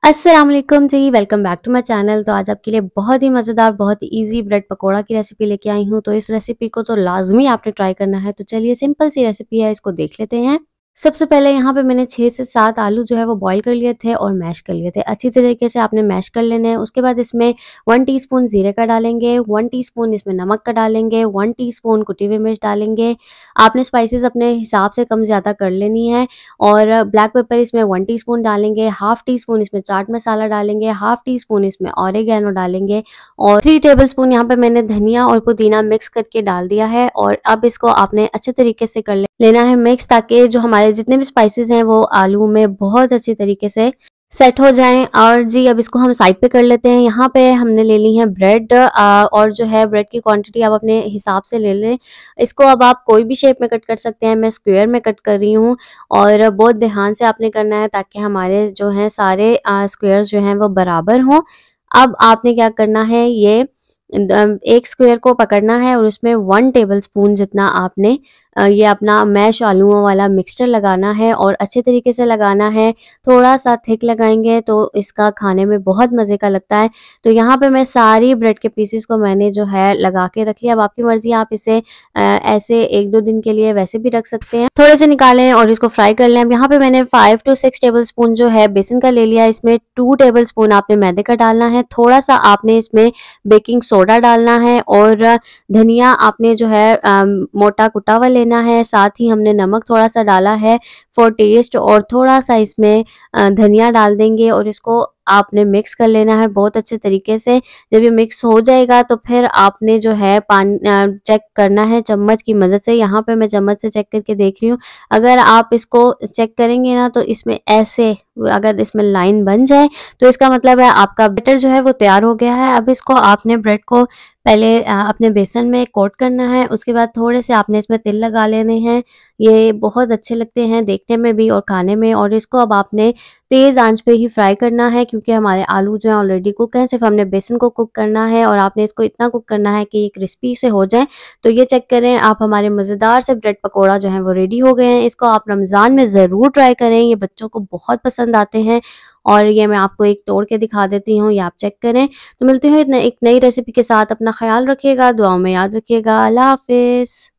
अस्सलाम वालेकुम जी, welcome back to my channel. तो आज आपके लिए बहुत ही मज़ेदार, बहुत ही ईज़ी ब्रेड पकोड़ा की रेसिपी लेके आई हूँ। तो इस रेसिपी को तो लाज़मी आपने ट्राई करना है। तो चलिए सिंपल सी रेसिपी है, इसको देख लेते हैं। सबसे पहले यहाँ पे मैंने 6 से 7 आलू जो है वो बॉयल कर लिए थे और मैश कर लिए थे। अच्छी तरीके से आपने मैश कर लेने हैं। उसके बाद इसमें 1 टीस्पून ज़ीरे का डालेंगे, 1 टीस्पून इसमें नमक का डालेंगे, 1 टीस्पून कुटी हुई मिर्च डालेंगे। आपने स्पाइसेस अपने हिसाब से कम-ज़्यादा कर लेनी है। और ब्लैक पेपर इसमें 1 टीस्पून डालेंगे, हाफ टी स्पून इसमें चाट मसाला डालेंगे, हाफ टी स्पून इसमें ऑरिगैनो डालेंगे और 3 टेबलस्पून यहाँ पे मैंने धनिया और पुदीना मिक्स करके डाल दिया है। और अब इसको आपने अच्छे तरीके से कर लेना है मिक्स, ताकि जो हमारे जितने भी स्पाइसेस हैं वो आलू में बहुत अच्छी तरीके से सेट हो जाएँ। और जी अब इसको हम साइड पे कर लेते हैं। यहाँ पे हमने ले ली है ब्रेड, और जो है ब्रेड की क्वांटिटी आप अपने हिसाब से ले लें। इसको अब आप कोई भी शेप में कट कर सकते हैं, मैं स्क्वायर में कट कर रही हूँ। और बहुत ध्यान से आपने करना है ताकि हमारे जो हैं सारे स्क्वायर्स जो हैं वो बराबर हों। अब आपने क्या करना है, ये एक स्क्वायर को पकड़ना है और उसमें 1 टेबलस्पून जितना आपने ये अपना मैश आलूओं वाला मिक्सचर लगाना है और अच्छे तरीके से लगाना है। थोड़ा-सा थिक लगाएँगे तो इसका खाने में बहुत मज़े का लगता है। तो यहाँ पे मैं सारी ब्रेड के पीसेस को मैंने जो है लगा के रख लिया। अब आपकी मर्ज़ी, आप इसे ऐसे 1-2 दिन के लिए वैसे भी रख सकते हैं। थोड़े से निकालें और इसको फ्राई कर लें। अब यहाँ पे मैंने 5 टू 6 टेबलस्पून जो है बेसन का ले लिया। इसमें 2 टेबलस्पून आपने मैदे का डालना है। थोड़ा-सा आपने इसमें बेकिंग सोडा डालना है और धनिया आपने जो है मोटा कुटा हुआ लेना है। साथ ही हमने नमक थोड़ा-सा डाला है फॉर टेस्ट और थोड़ा-सा इसमें धनिया डाल देंगे और इसको आपने मिक्स कर लेना है बहुत अच्छे तरीके से। जब ये मिक्स हो जाएगा तो फिर आपने जो है चेक करना है चम्मच की मदद से। यहाँ पे मैं चम्मच से चेक करके देख रही हूँ। अगर आप इसको चेक करेंगे ना तो इसमें ऐसे अगर इसमें लाइन बन जाए तो इसका मतलब है आपका बैटर जो है वो तैयार हो गया है। अब इसको आपने ब्रेड को पहले अपने बेसन में कोट करना है, उसके बाद थोड़े से आपने इसमें तिल लगा लेने हैं। ये बहुत अच्छे लगते हैं देखने में भी और खाने में। और इसको अब आपने तेज़ आंच पे ही फ्राई करना है, क्योंकि हमारे आलू जो हैं ऑलरेडी कुक हैं, सिर्फ हमने बेसन को कुक करना है और आपने इसको इतना कुक करना है कि ये क्रिस्पी से हो जाएँ। तो ये चेक करें आप, हमारे मज़ेदार से ब्रेड पकोड़ा जो हैं वो रेडी हो गए हैं। इसको आप रमज़ान में ज़रूर ट्राई करें, ये बच्चों को बहुत पसंद आते हैं। और ये मैं आपको एक तोड़ के दिखा देती हूँ, ये आप चेक करें। तो मिलती हूँ एक नई रेसिपी के साथ। अपना ख़्याल रखिएगा, दुआओं में याद रखिएगा। अल्लाह हाफ़िज़।